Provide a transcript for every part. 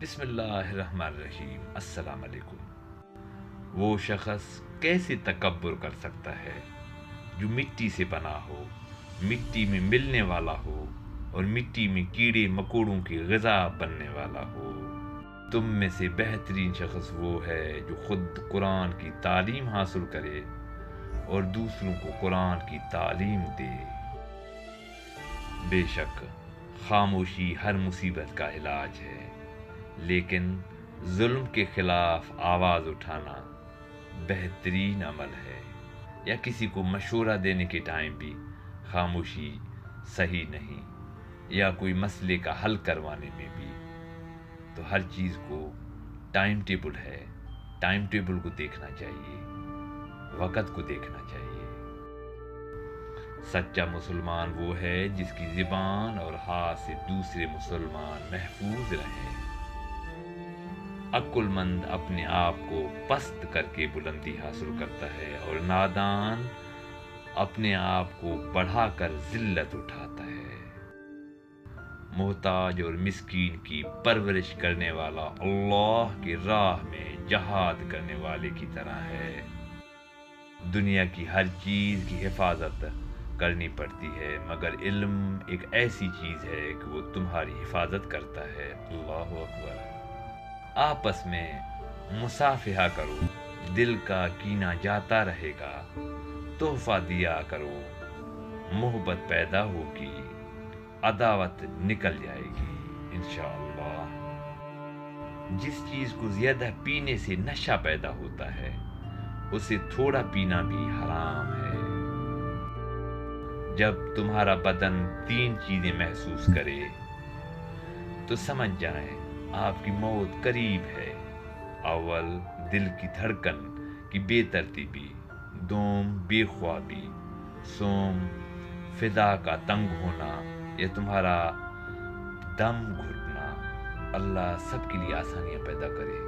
بسم اللہ الرحمن الرحیم۔ السلام علیکم۔ وہ شخص کیسے تکبر کر سکتا ہے جو مٹی سے بنا ہو، مٹی میں ملنے والا ہو اور مٹی میں کیڑے مکوڑوں کی غذا بننے والا ہو۔ تم میں سے بہترین شخص وہ ہے جو خود قرآن کی تعلیم حاصل کرے اور دوسروں کو قرآن کی تعلیم دے۔ بے شک خاموشی ہر مصیبت کا علاج ہے، لیکن ظلم کے خلاف آواز اٹھانا بہترین عمل ہے۔ یا کسی کو مشورہ دینے کے ٹائم بھی خاموشی صحیح نہیں، یا کوئی مسئلے کا حل کروانے میں بھی۔ تو ہر چیز کو ٹائم ٹیبل ہے، ٹائم ٹیبل کو دیکھنا چاہیے، وقت کو دیکھنا چاہیے۔ سچا مسلمان وہ ہے جس کی زبان اور ہاتھ سے دوسرے مسلمان محفوظ رہیں۔ عقل مند اپنے آپ کو پست کر کے بلندی حاصل کرتا ہے، اور نادان اپنے آپ کو بڑھا کر ذلت اٹھاتا ہے۔ محتاج اور مسکین کی پرورش کرنے والا اللہ کی راہ میں جہاد کرنے والے کی طرح ہے۔ دنیا کی ہر چیز کی حفاظت کرنی پڑتی ہے، مگر علم ایک ایسی چیز ہے کہ وہ تمہاری حفاظت کرتا ہے۔ اللہ اکبر۔ آپس میں مصافحہ کرو، دل کا کینہ جاتا رہے گا۔ تحفہ دیا کرو، محبت پیدا ہوگی، عداوت نکل جائے گی انشاءاللہ۔ جس چیز کو زیادہ پینے سے نشہ پیدا ہوتا ہے، اسے تھوڑا پینا بھی حرام ہے۔ جب تمہارا بدن 3 چیزیں محسوس کرے تو سمجھ جائیں آپ کی موت قریب ہے۔ اول، دل کی دھڑکن کی بے ترتیبی، دوم، بے خوابی، سوم، فضا کا تنگ ہونا یا تمہارا دم گھٹنا۔ اللہ سب کے لیے آسانیاں پیدا کرے،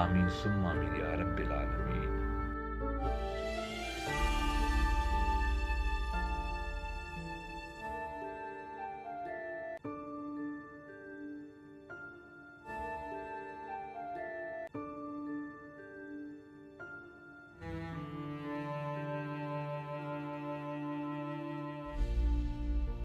آمین ثم آمین یا رب العالمین۔